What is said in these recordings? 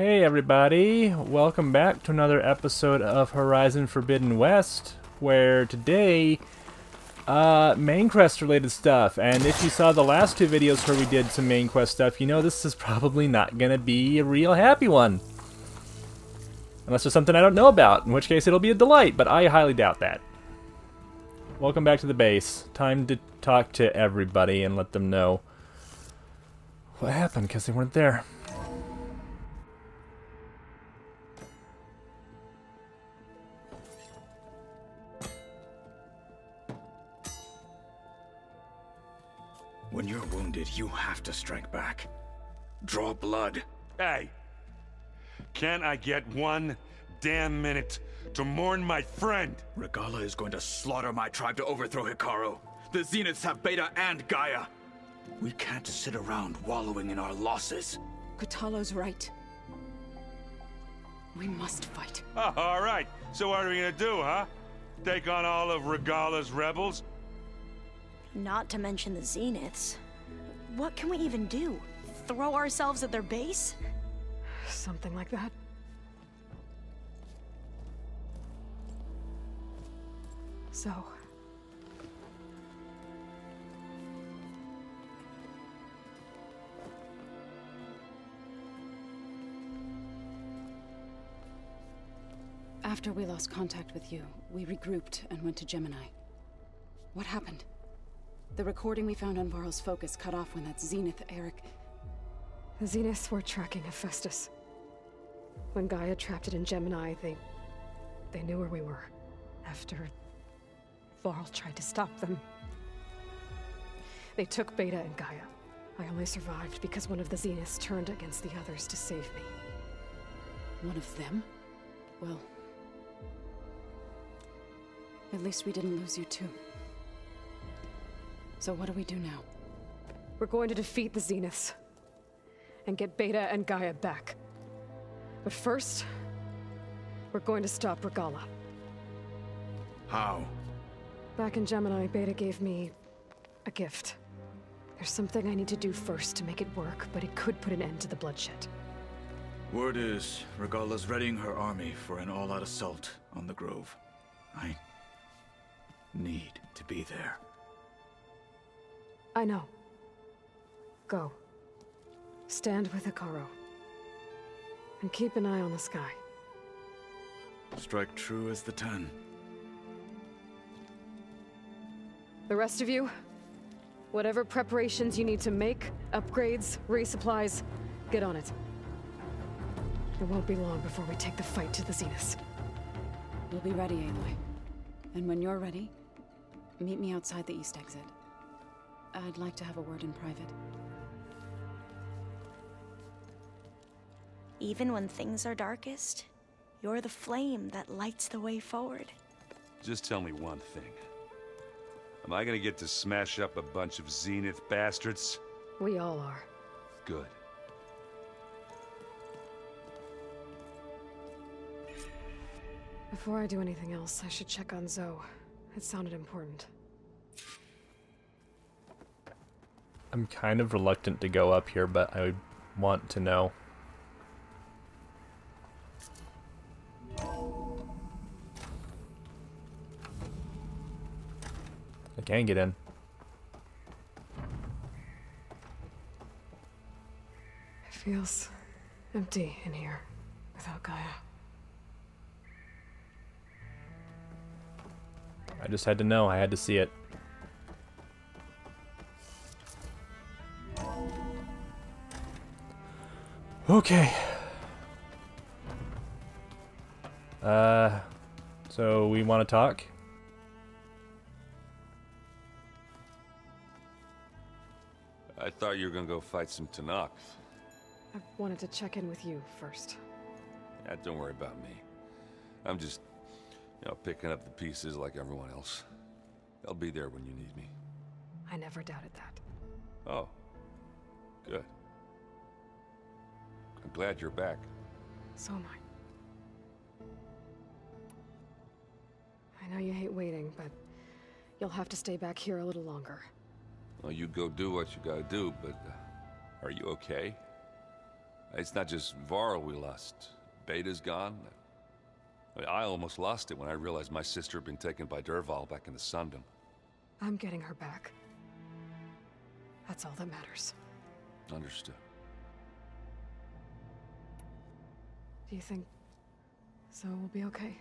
Hey everybody, welcome back to another episode of Horizon Forbidden West, where today, main quest related stuff, and if you saw the last two videos where we did some main quest stuff, you know this is probably not gonna be a real happy one. Unless there's something I don't know about, in which case it'll be a delight, but I highly doubt that. Welcome back to the base. Time to talk to everybody and let them know what happened, because they weren't there. When you're wounded, you have to strike back. Draw blood. Hey! Can't I get one damn minute to mourn my friend? Regala is going to slaughter my tribe to overthrow Hikaru. The Zeniths have Beta and Gaia. We can't sit around wallowing in our losses. Kotallo's right. We must fight. Oh, all right. So what are we gonna do, huh? Take on all of Regala's rebels? Not to mention the Zeniths. What can we even do? Throw ourselves at their base? Something like that. So... After we lost contact with you, we regrouped and went to Gemini. What happened? The recording we found on Varl's focus cut off when that Zenith, Eric... The Zeniths were tracking Hephaestus. When Gaia trapped it in Gemini, they knew where we were. After Varl tried to stop them. They took Beta and Gaia. I only survived because one of the Zeniths turned against the others to save me. One of them? Well... at least we didn't lose you too. So what do we do now? We're going to defeat the Zeniths. And get Beta and Gaia back. But first... we're going to stop Regala. How? Back in Gemini, Beta gave me... a gift. There's something I need to do first to make it work, but it could put an end to the bloodshed. Word is, Regala's readying her army for an all-out assault on the Grove. I need to be there. I know. Go. Stand with Hikaru. And keep an eye on the sky. Strike true as the 10. The rest of you, whatever preparations you need to make, upgrades, resupplies, get on it. It won't be long before we take the fight to the Zeniths. We'll be ready, Aloy. And when you're ready, meet me outside the east exit. I'd like to have a word in private. Even when things are darkest, you're the flame that lights the way forward. Just tell me one thing. Am I gonna get to smash up a bunch of Zenith bastards? We all are. Good. Before I do anything else, I should check on Zoe. It sounded important. I'm kind of reluctant to go up here, but I want to know. I can get in. It feels empty in here without Gaia. I just had to know. I had to see it. Okay. So we want to talk? I thought you were gonna go fight some Tanakh. I wanted to check in with you first. Yeah, don't worry about me. I'm just, picking up the pieces like everyone else. I'll be there when you need me. I never doubted that. Oh. Good. I'm glad you're back. So am I. I know you hate waiting, but you'll have to stay back here a little longer. Well, you go do what you gotta do, but are you okay? It's not just Varl we lost. Beta's gone. I mean, I almost lost it when I realized my sister had been taken by Dervahl back in the Sundom. I'm getting her back. That's all that matters. Understood. Do you think Zoe will be okay?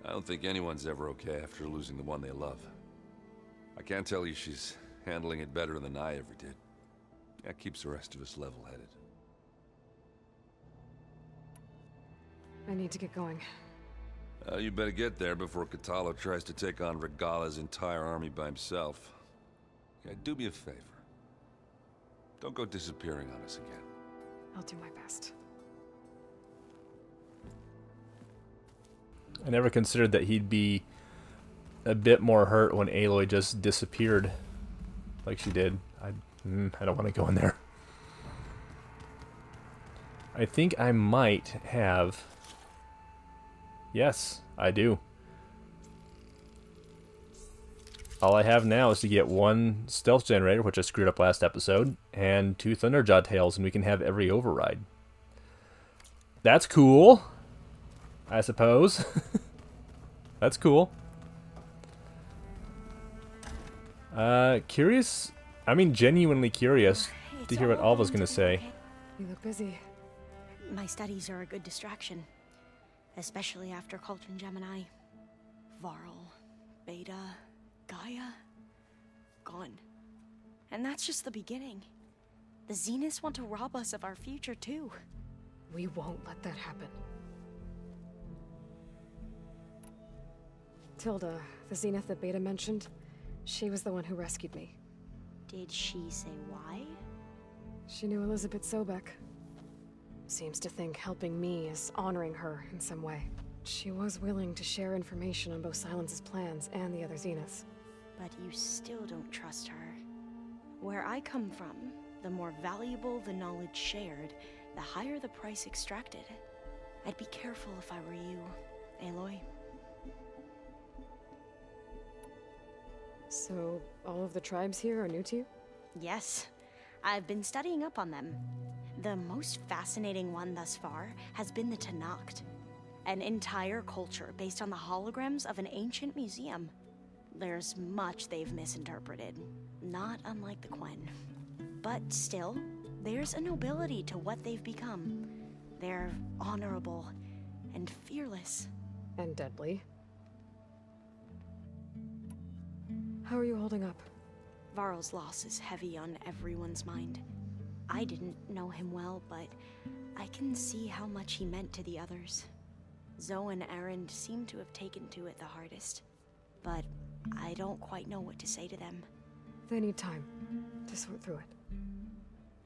I don't think anyone's ever okay after losing the one they love. I can't tell you she's handling it better than I ever did. That keeps the rest of us level-headed. I need to get going. You better get there before Kotallo tries to take on Regalla's entire army by himself. Yeah, do me a favor. Don't go disappearing on us again. I'll do my best. I never considered that he'd be a bit more hurt when Aloy just disappeared like she did. I don't want to go in there. I think I might have... Yes, I do. All I have now is to get 1 stealth generator, which I screwed up last episode, and 2 Thunderjaw tails, and we can have every override. That's cool, I suppose. That's cool. Curious, I mean genuinely curious to hear what Alva's gonna say. You look busy. My studies are a good distraction. Especially after Cauldron Gemini. Varl, Beta, Gaia, gone. And that's just the beginning. The Zeniths want to rob us of our future too. We won't let that happen. Tilda, the Zenith that Beta mentioned, she was the one who rescued me. Did she say why? She knew Elizabeth Sobek. Seems to think helping me is honoring her in some way. She was willing to share information on both Silence's plans and the other Zeniths. But you still don't trust her. Where I come from, the more valuable the knowledge shared, the higher the price extracted. I'd be careful if I were you, Aloy. So, all of the tribes here are new to you? Yes. I've been studying up on them. The most fascinating one thus far has been the Tenakth, an entire culture based on the holograms of an ancient museum. There's much they've misinterpreted, not unlike the Quen. But still, there's a nobility to what they've become. They're honorable and fearless. And deadly. How are you holding up? Varl's loss is heavy on everyone's mind. I didn't know him well, but I can see how much he meant to the others. Zoe and Erend seem to have taken to it the hardest, but I don't quite know what to say to them. They need time to sort through it.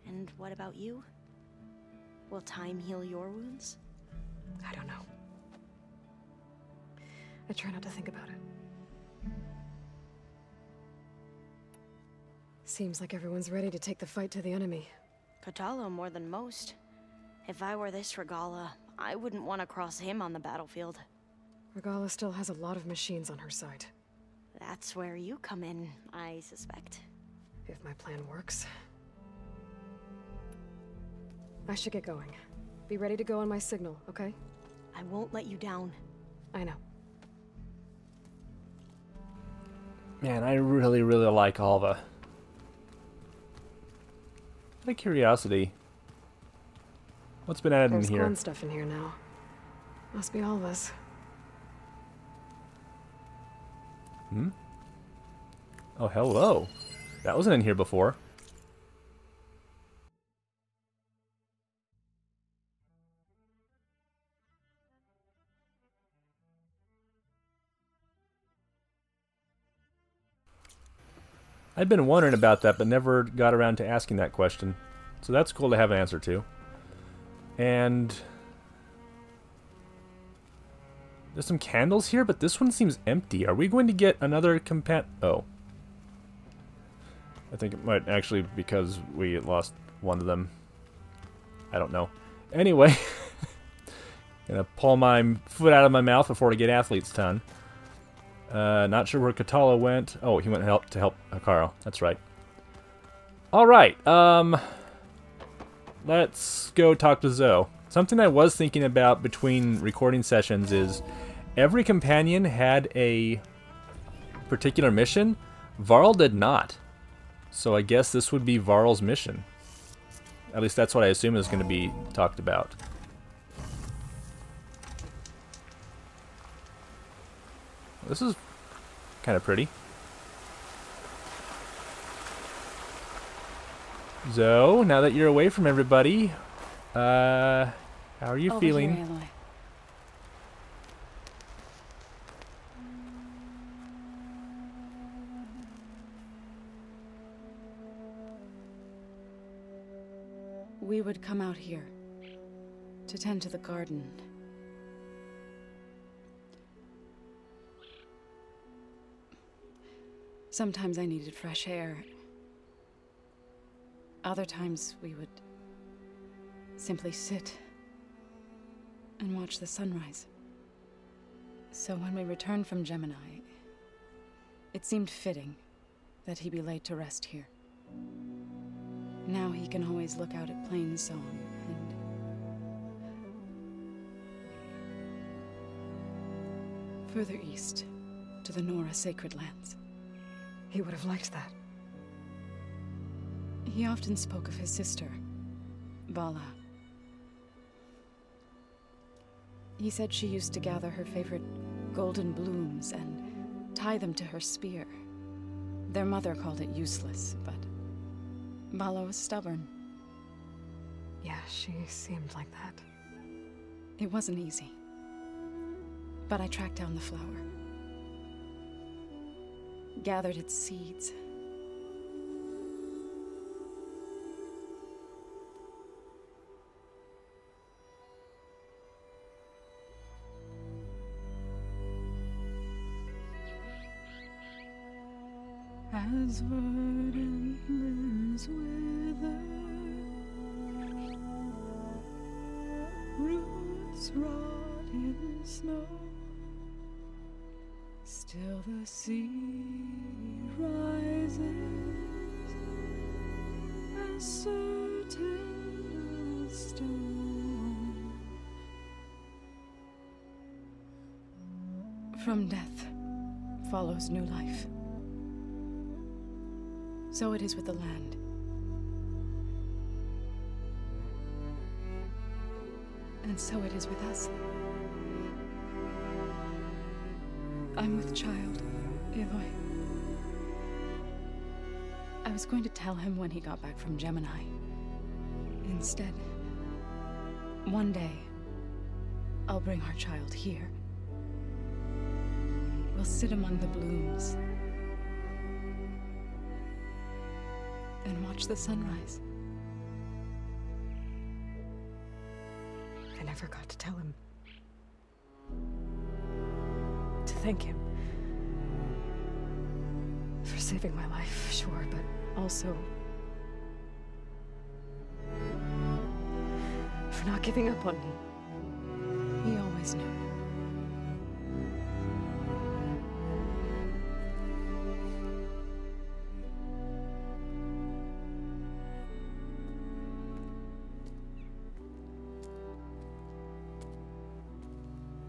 And what about you? Will time heal your wounds? I don't know. I try not to think about it. Seems like everyone's ready to take the fight to the enemy. Kotallo more than most. If I were this Regalla, I wouldn't want to cross him on the battlefield. Regalla still has a lot of machines on her side. That's where you come in, I suspect. If my plan works. I should get going. Be ready to go on my signal, okay? I won't let you down. I know. Man, I really, really like Alva. Out of curiosity, what's been added There's in here? Quen stuff in here now. Must be all of us. Hmm? Oh, hello. That wasn't in here before. I'd been wondering about that, but never got around to asking that question. So that's cool to have an answer to. And there's some candles here, but this one seems empty. Are we going to get another Oh. I think it might actually because we lost one of them. I don't know. Anyway, gonna pull my foot out of my mouth before I get athlete's ton. Not sure where Kotallo went. Oh, he went to help Hekarro. That's right. All right. let's go talk to Zoe. Something I was thinking about between recording sessions is every companion had a particular mission. Varl did not. So I guess this would be Varl's mission. At least that's what I assume is going to be talked about. This is kind of pretty. Zoe, now that you're away from everybody, how are you Over feeling? here, Aloy. We would come out here to tend to the garden. Sometimes I needed fresh air. Other times we would simply sit and watch the sunrise. So when we returned from Gemini, it seemed fitting that he be laid to rest here. Now he can always look out at Plainsong and... further east, to the Nora Sacred Lands. He would have liked that. He often spoke of his sister, Vala. He said she used to gather her favorite golden blooms and tie them to her spear. Their mother called it useless, but Vala was stubborn. Yeah, she seemed like that. It wasn't easy. But I tracked down the flower. Gathered its seeds. As verdant limbs wither, roots rot in snow, still the sea rises, as certain as stone. From death follows new life. So it is with the land. And so it is with us. I'm with child, Aloy. I was going to tell him when he got back from Gemini. Instead, one day, I'll bring our child here. We'll sit among the blooms and watch the sunrise. I never got to tell him. To thank him. For saving my life, sure, but also... for not giving up on me. He always knew.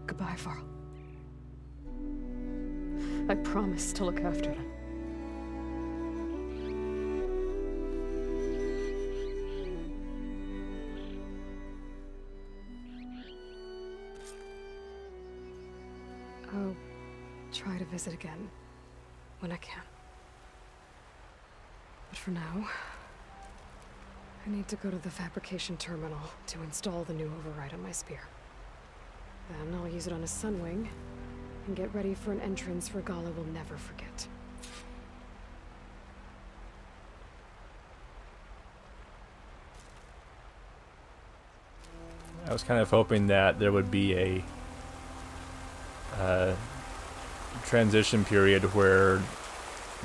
Goodbye, Varl. I promise to look after them. I'll try to visit again when I can. But for now, I need to go to the fabrication terminal to install the new override on my spear. Then I'll use it on a sunwing, and get ready for an entrance Regalla will never forget. I was kind of hoping that there would be a transition period where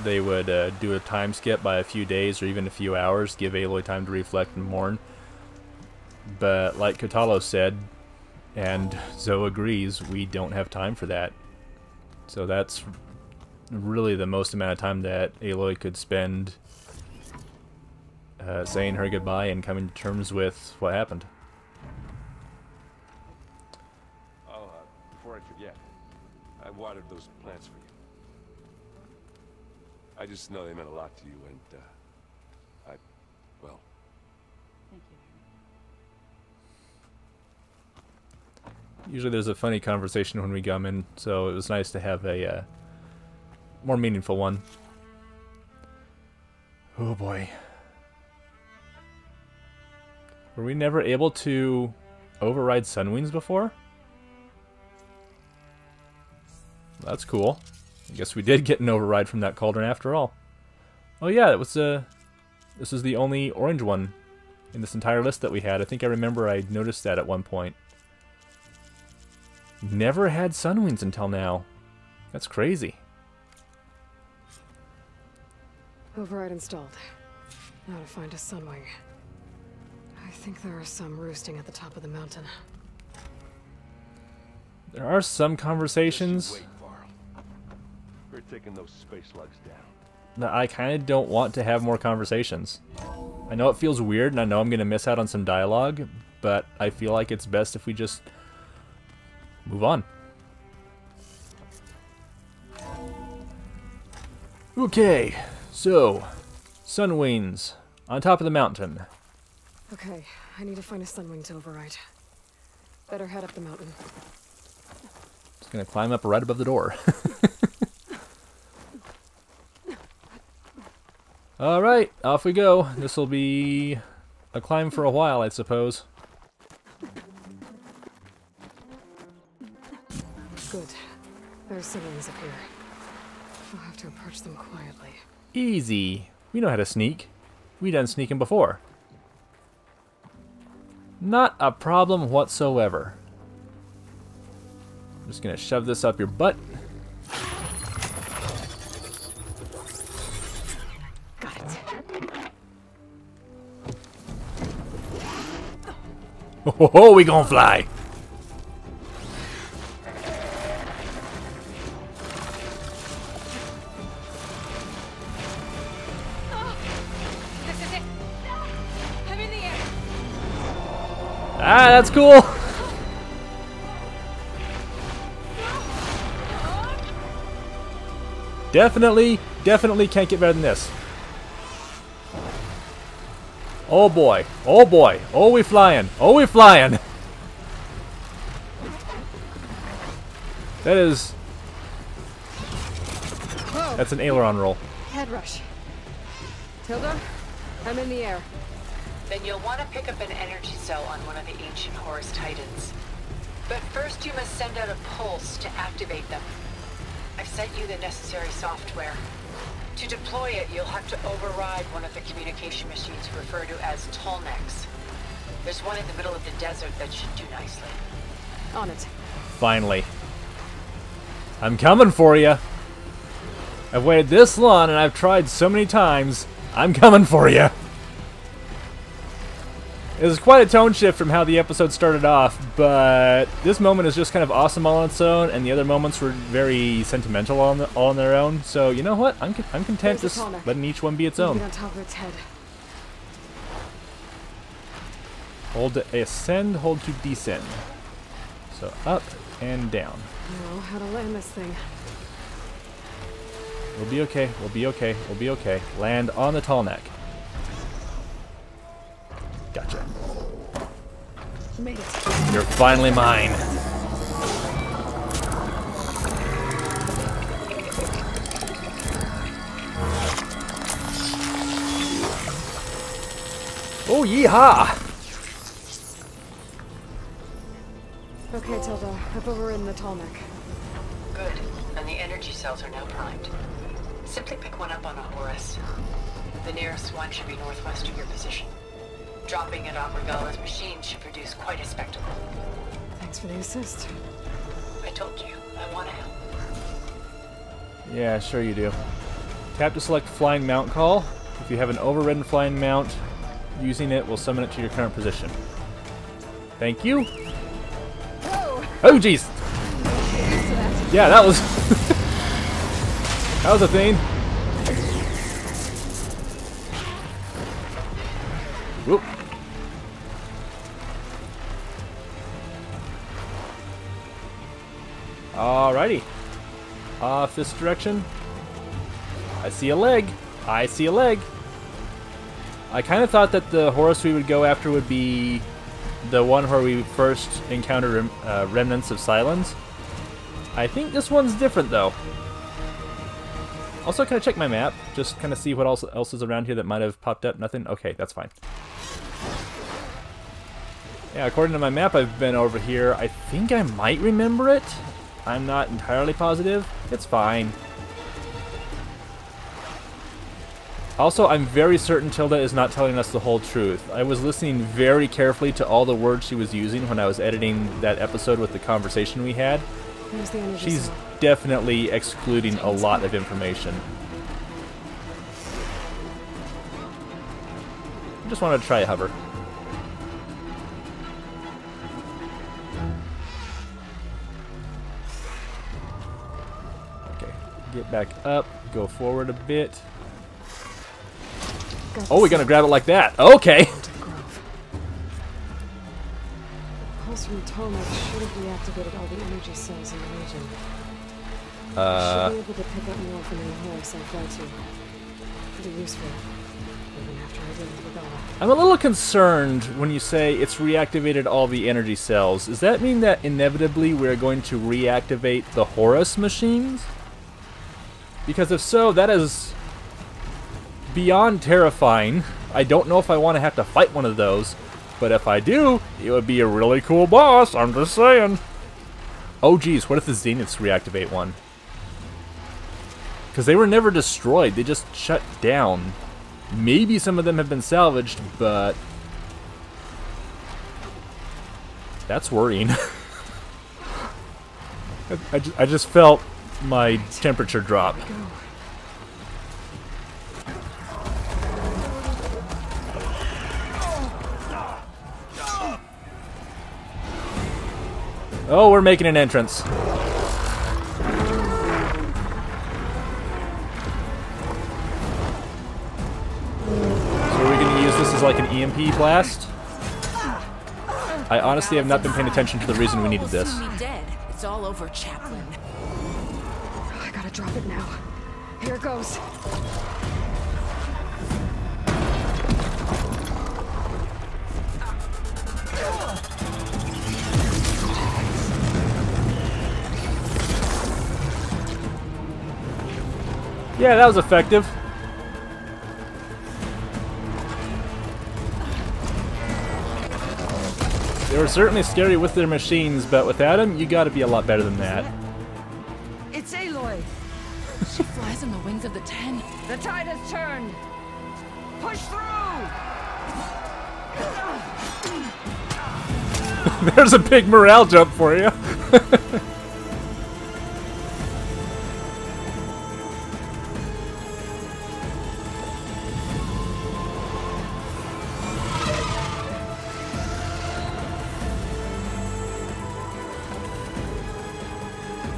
they would do a time skip by a few days or even a few hours, give Aloy time to reflect and mourn. But like Kotallo said, and Zoe agrees, we don't have time for that. So that's really the most amount of time that Aloy could spend saying her goodbye and coming to terms with what happened. Oh, before I forget, I watered those plants for you. I just know they meant a lot to you, and, well... Thank you. Usually there's a funny conversation when we come in, so it was nice to have a more meaningful one. Oh boy. Were we never able to override Sunwings before? That's cool. I guess we did get an override from that cauldron after all. Oh yeah, it was this is the only orange one in this entire list that we had. I think I remember I noticed that at one point. Never had Sunwings until now. That's crazy. Override installed. Now to find a Sunwing. I think there are some roosting at the top of the mountain. There are some conversations Wait, Varl. We're taking those space slugs down. that I kind of don't want to have more conversations. I know it feels weird, and I know I'm going to miss out on some dialogue, but I feel like it's best if we just move on. Okay, so Sunwings on top of the mountain. Okay, I need to find a Sunwing to override. Better head up the mountain. Just gonna climb up right above the door. Alright, off we go. This will be a climb for a while, I suppose. Good. There's Sunwings up here. I'll have to approach them quietly. Easy. We know how to sneak. We done sneaking before. Not a problem whatsoever. I'm just gonna shove this up your butt. Got it. Oh, we gonna fly. This is it. I'm in the air. Ah, that's cool. Definitely can't get better than this. Oh boy. Oh boy. Oh, we flying. Oh, we flying. That is... That's an aileron roll. Head rush. Tilda, I'm in the air. Then you'll want to pick up an energy cell on one of the ancient Horus Titans. But first you must send out a pulse to activate them. I've sent you the necessary software. To deploy it, you'll have to override one of the communication machines referred to as Tolnecs. There's one in the middle of the desert that should do nicely. On it. Finally. I'm coming for you. I've waited this long and I've tried so many times. I'm coming for you. It was quite a tone shift from how the episode started off, but this moment is just kind of awesome all on its own, and the other moments were very sentimental all on their own. So you know what? I'm content There's just the Tolnec. letting each one be its own. Get on top of its head. Hold to ascend, hold to descend. So up and down. Know how to land this thing. We'll be okay. We'll be okay. We'll be okay. Land on the tall neck. Gotcha. Made it. You're finally mine. Oh, yeehaw! Okay, Tilda. I've overridden the tall neck. Good. And the energy cells are now primed. Simply pick one up on a Horus. The nearest one should be northwest of your position. Dropping it on Regalla's machine should produce quite a spectacle. Thanks for the assist. I told you, I want to help. Yeah, sure you do. Tap to select flying mount call. If you have an overridden flying mount, using it will summon it to your current position. Thank you. Oh, jeez. Yeah, that was... that was a thing. Alrighty. Off this direction. I see a leg. I see a leg. I kind of thought that the Horus we would go after would be the one where we first encountered remnants of Silence. I think this one's different, though. Also, can I check my map? Just kind of see what else is around here that might have popped up. Nothing? Okay, that's fine. Yeah, according to my map, I've been over here. I think I might remember it. I'm not entirely positive. It's fine. Also, I'm very certain Tilda is not telling us the whole truth. I was listening very carefully to all the words she was using when I was editing that episode with the conversation we had. She's definitely excluding a lot of information. I just wanted to try a hover. Okay, get back up, go forward a bit. Oh, we're gonna grab it like that. Okay. Pulse from Tomek should have reactivated all the energy cells in the region. Should be able to pick up more from the Horus I fly to. Pretty useful, even after I deal with Regala. I'm a little concerned when you say it's reactivated all the energy cells. Does that mean that inevitably we're going to reactivate the Horus machines? Because if so, that is beyond terrifying. I don't know if I want to have to fight one of those, but if I do, it would be a really cool boss, I'm just saying. Oh geez, what if the Zeniths reactivate one? Because they were never destroyed, they just shut down. Maybe some of them have been salvaged, but that's worrying. I just felt my temperature drop. Oh, we're making an entrance. So are we going to use this as like an EMP blast? I honestly have not been paying attention to the reason we needed this. It's all over, Chaplain. I gotta drop it now. Here it goes. Yeah, that was effective. They were certainly scary with their machines, but without them, you gotta be a lot better than that. It's Aloy. She flies on the wings of the Ten. The tide has turned. Push through. There's a big morale jump for you.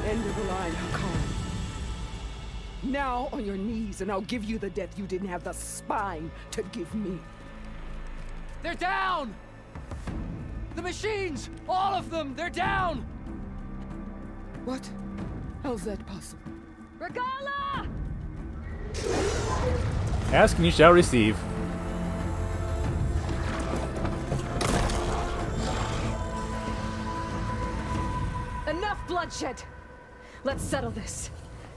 End of the line, Hakan. Now on your knees, and I'll give you the death you didn't have the spine to give me. They're down! The machines! All of them! They're down! What? How's that possible? Regala! Ask and you shall receive. Enough bloodshed! Let's settle this.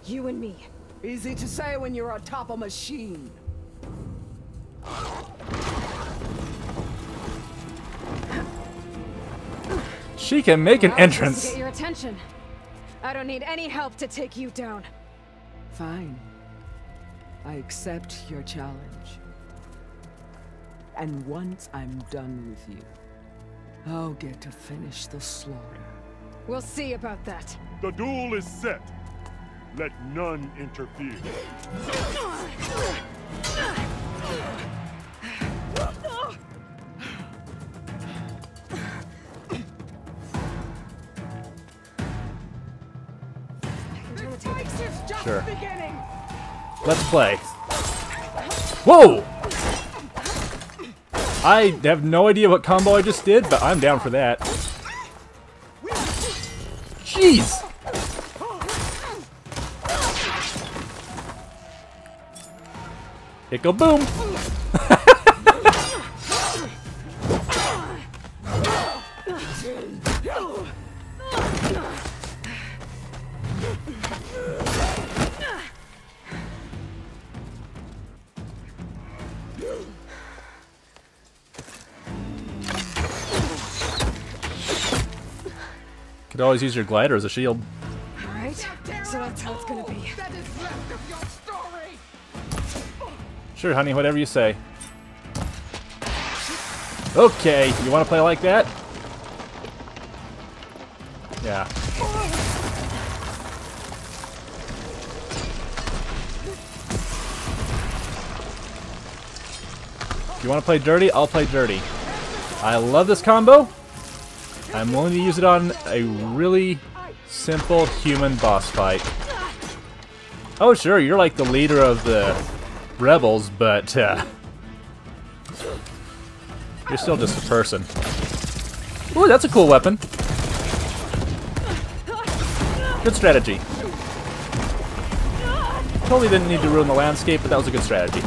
You and me. Easy to say when you're on top of a machine. She can make an Well, entrance. to get your attention. I don't need any help to take you down. Fine. I accept your challenge. And once I'm done with you, I'll get to finish the slaughter. We'll see about that. The duel is set. Let none interfere. Sure. Let's play. Whoa! I have no idea what combo I just did, but I'm down for that. Jeez! It go boom! Could always use your glider as a shield. Alright, so that's how it's gonna be. Sure, honey, whatever you say. Okay, you want to play like that? Yeah. If you want to play dirty, I'll play dirty. I love this combo. I'm willing to use it on a really simple human boss fight. Oh sure, you're like the leader of the rebels, but you're still just a person. Ooh, that's a cool weapon. Good strategy. Totally didn't need to ruin the landscape, but that was a good strategy.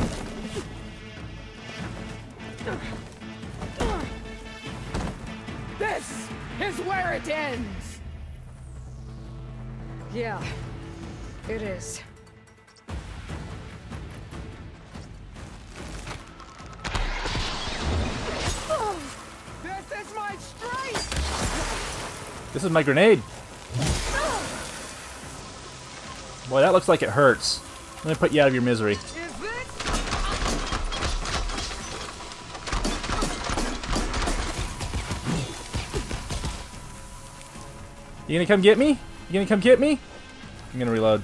This is where it ends! Yeah, it is. This is my strength! This is my grenade. Boy, that looks like it hurts. Let me put you out of your misery. You gonna come get me? You gonna come get me? I'm gonna reload.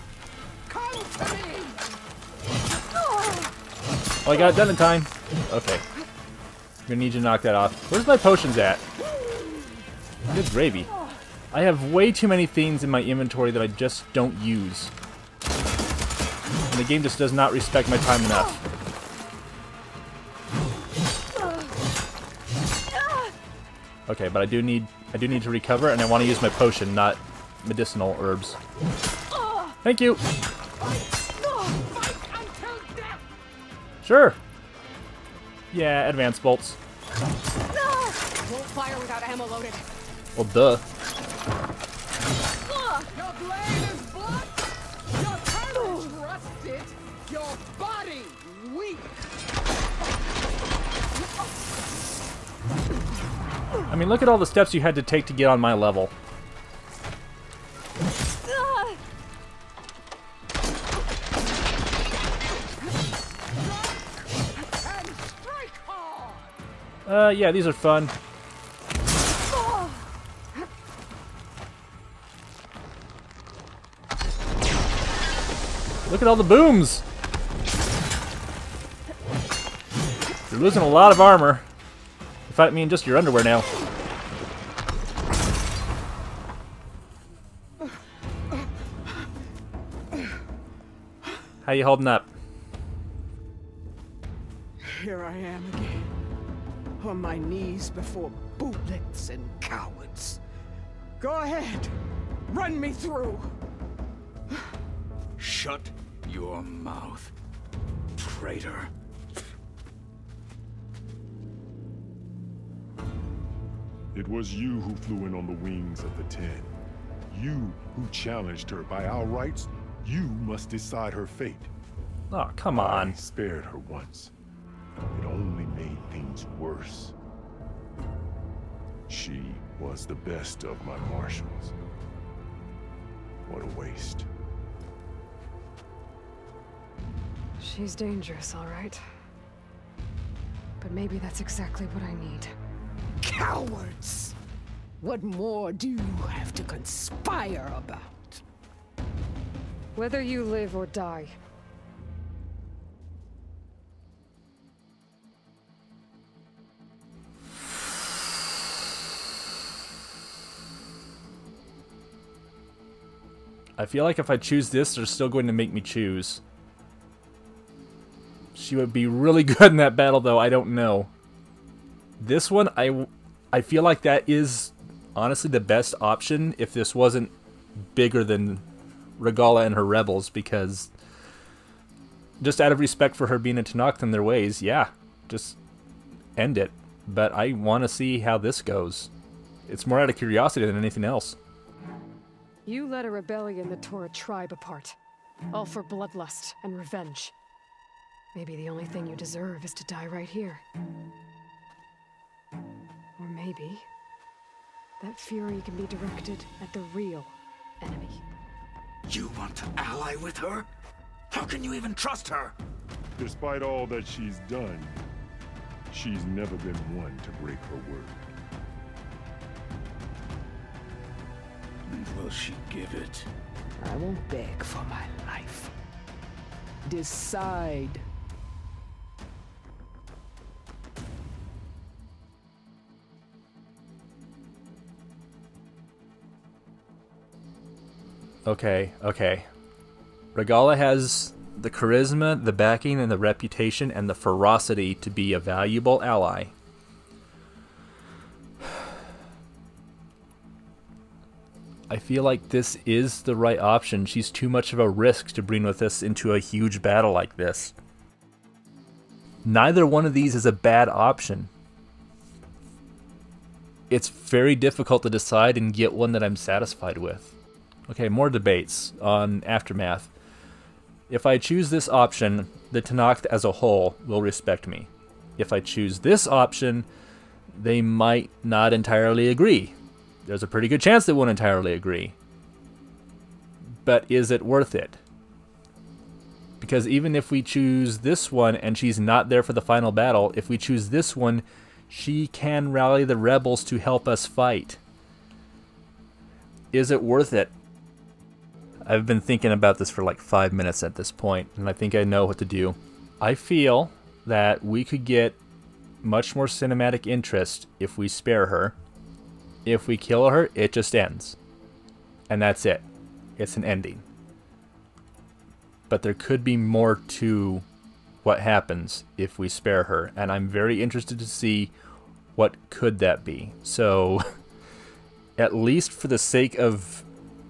Oh, I got it done in time. Okay. I'm gonna need you to knock that off. Where's my potions at? Good gravy. I have way too many things in my inventory that I just don't use. And the game just does not respect my time enough. Okay, but I do need to recover, and I want to use my potion, not medicinal herbs. Thank you. Sure. Yeah, advanced bolts. Won't fire without ammo loaded. Well, duh. Your blade is blunt, your courage rusted, your body weak. I mean, look at all the steps you had to take to get on my level. Yeah, these are fun. Look at all the booms! You're losing a lot of armor. In fact, I mean just your underwear now. How you holding up? Here I am again, on my knees before bootlets and cowards. Go ahead, run me through. Shut your mouth, traitor. It was you who flew in on the wings of the Ten. You who challenged her. By our rights, you must decide her fate. Oh, come on. I spared her once. It only made things worse. She was the best of my marshals. What a waste. She's dangerous, all right. But maybe that's exactly what I need. Cowards! What more do you have to conspire about? Whether you live or die. I feel like if I choose this, they're still going to make me choose. She would be really good in that battle, though. I don't know. This one, I feel like that is honestly the best option if this wasn't bigger than Regalla and her rebels, because just out of respect for her being a Tenakth in their ways, yeah, just end it. But I want to see how this goes. It's more out of curiosity than anything else. You led a rebellion that tore a tribe apart. All for bloodlust and revenge. Maybe the only thing you deserve is to die right here. Or maybe that fury can be directed at the real enemy. You want to ally with her? How can you even trust her? Despite all that she's done, she's never been one to break her word. And will she give it? I won't beg for my life. Decide. Okay. Regalla has the charisma, the backing, and the reputation, and the ferocity to be a valuable ally. I feel like this is the right option. She's too much of a risk to bring with us into a huge battle like this. Neither one of these is a bad option. It's very difficult to decide and get one that I'm satisfied with. Okay, more debates on Aftermath. If I choose this option, the Tenakth as a whole will respect me. If I choose this option, they might not entirely agree. There's a pretty good chance they won't entirely agree. But is it worth it? Because even if we choose this one and she's not there for the final battle, if we choose this one, she can rally the rebels to help us fight. Is it worth it? I've been thinking about this for like 5 minutes at this point, and I think I know what to do. I feel that we could get much more cinematic interest if we spare her. If we kill her, it just ends. And that's it. It's an ending. But there could be more to what happens if we spare her, and I'm very interested to see what could that be. So, at least for the sake of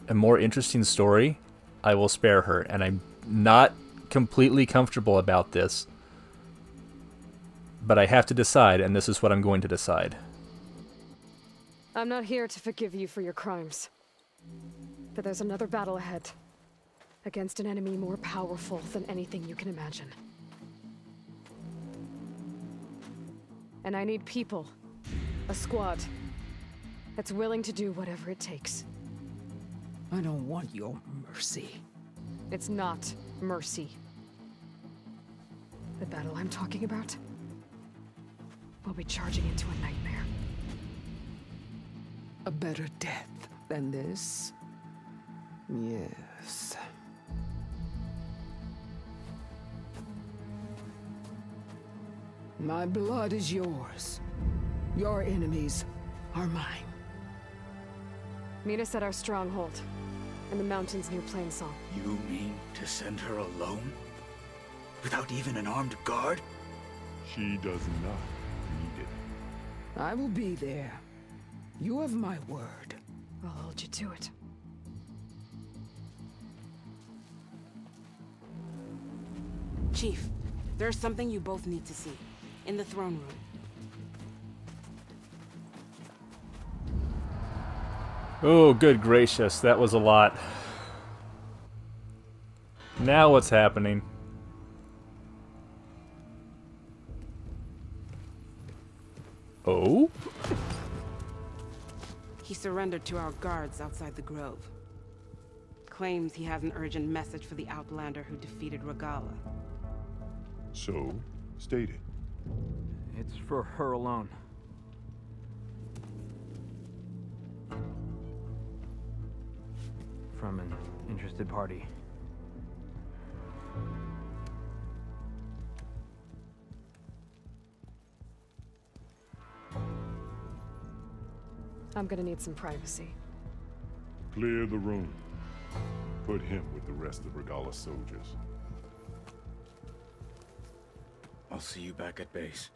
a more interesting story, I will spare her, and I'm not completely comfortable about this. But I have to decide, and this is what I'm going to decide. I'm not here to forgive you for your crimes. But there's another battle ahead. Against an enemy more powerful than anything you can imagine. And I need people. A squad. That's willing to do whatever it takes. I don't want your mercy. It's not mercy. The battle I'm talking about will be charging into a nightmare. A better death than this? Yes. My blood is yours. Your enemies are mine. Meet us at our stronghold, in the mountains near Plainsong. You mean to send her alone? Without even an armed guard? She does not need it. I will be there. You have my word. I'll hold you to it. Chief, there's something you both need to see. In the throne room. Oh, good gracious, that was a lot. Now what's happening? Oh? He surrendered to our guards outside the grove. Claims he has an urgent message for the Outlander who defeated Regalla. So, state it. It's for her alone. From an interested party. I'm gonna need some privacy. Clear the room. Put him with the rest of Regalla's soldiers. I'll see you back at base.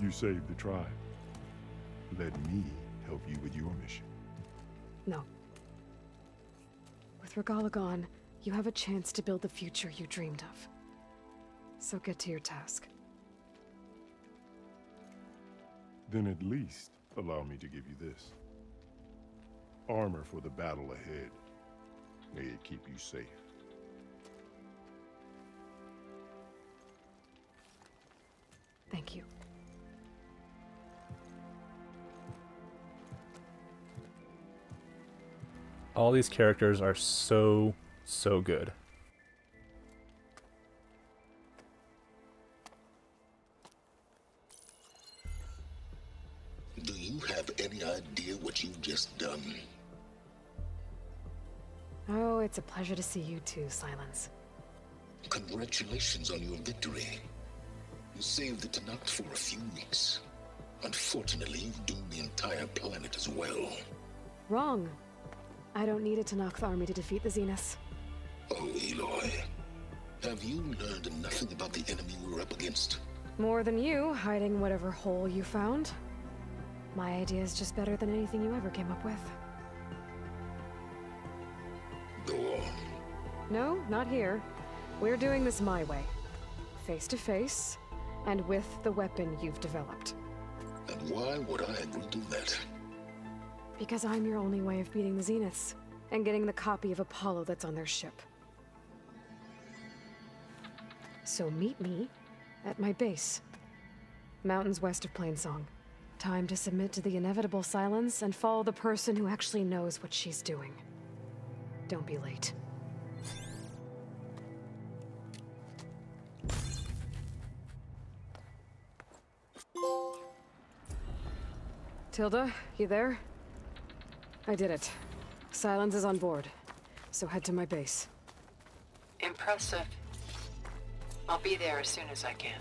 You saved the tribe. Let me help you with your mission. No. With Regalla gone, you have a chance to build the future you dreamed of. So get to your task. Then at least allow me to give you this. Armor for the battle ahead. May it keep you safe. Thank you. All these characters are so good. Do you have any idea what you've just done? Oh, it's a pleasure to see you too, Silence. Congratulations on your victory. You saved the Tanakh for a few weeks. Unfortunately, you've doomed the entire planet as well. Wrong. I don't need a Tanakh army to defeat the Zeniths. Oh, Aloy. Have you learned nothing about the enemy we're up against? More than you, hiding whatever hole you found. My idea is just better than anything you ever came up with. Go on. No, not here. We're doing this my way. Face to face, and with the weapon you've developed. And why would I agree to that? Because I'm your only way of beating the Zeniths, and getting the copy of Apollo that's on their ship. So meet me at my base. Mountains west of Plainsong. Time to submit to the inevitable silence and follow the person who actually knows what she's doing. Don't be late. Tilda, you there? I did it. Silence is on board, so head to my base. Impressive. I'll be there as soon as I can.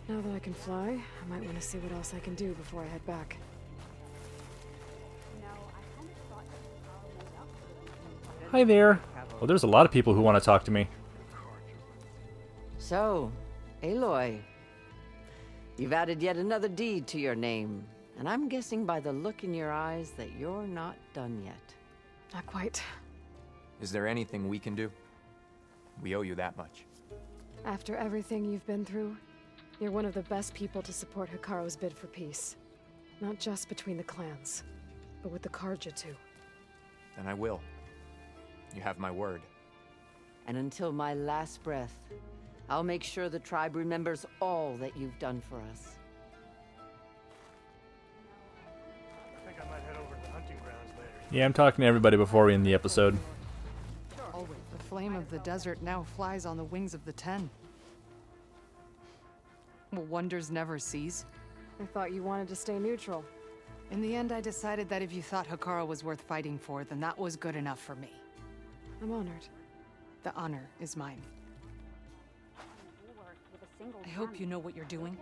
Now that I can fly, I might want to see what else I can do before I head back. Hi there. Well, there's a lot of people who want to talk to me. So, Aloy, you've added yet another deed to your name, and I'm guessing by the look in your eyes that you're not done yet. Not quite. Is there anything we can do? We owe you that much. After everything you've been through, you're one of the best people to support Hikaru's bid for peace. Not just between the clans, but with the Karja too. Then I will. You have my word. And until my last breath, I'll make sure the tribe remembers all that you've done for us. I think I might head over to the hunting grounds later. Yeah, I'm talking to everybody before we end the episode. The flame of the desert now flies on the wings of the Ten. Will wonders never cease? I thought you wanted to stay neutral. In the end, I decided that if you thought Hikaru was worth fighting for, then that was good enough for me. I'm honored. The honor is mine. I hope you know what you're doing.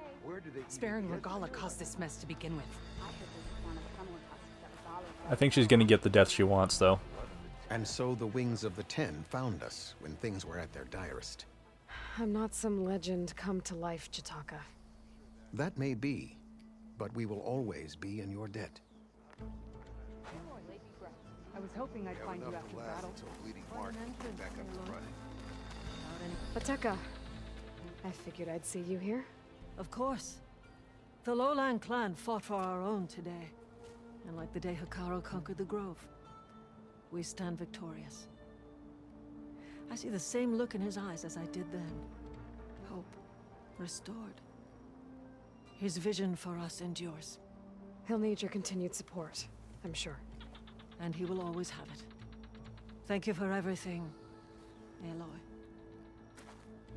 Sparing Regalla caused this mess to begin with. I think she's gonna get the death she wants, though. And so the Wings of the Ten found us when things were at their direst. I'm not some legend come to life, Chitaka. That may be, but we will always be in your debt. I was hoping I'd find you after battle. Ateka, I figured I'd see you here. Of course. The Lowland clan fought for our own today. And like the day Hikaru conquered the Grove, we stand victorious. I see the same look in his eyes as I did then. Hope restored. His vision for us endures. He'll need your continued support, I'm sure. And he will always have it. Thank you for everything, Aloy.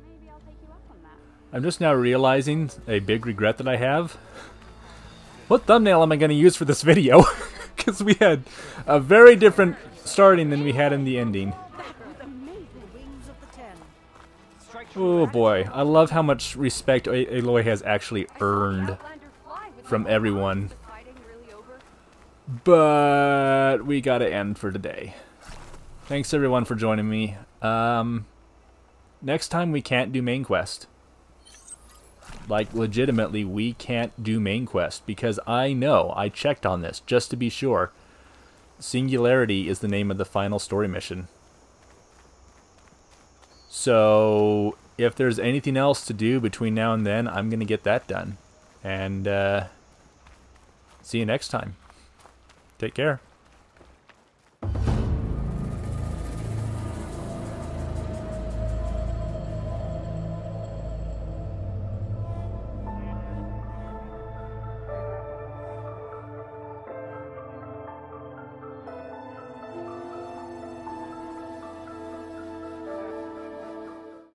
Maybe I'll take you up on that. I'm just now realizing a big regret that I have. What thumbnail am I going to use for this video? Because we had a very different starting than we had in the ending. Oh boy, I love how much respect Aloy has actually earned from everyone. But we gotta end for today. Thanks everyone for joining me. Next time we can't do main quest. like legitimately, we can't do main quest because I know, I checked on this just to be sure. Singularity is the name of the final story mission. So if there's anything else to do between now and then, I'm going to get that done. And see you next time. Take care.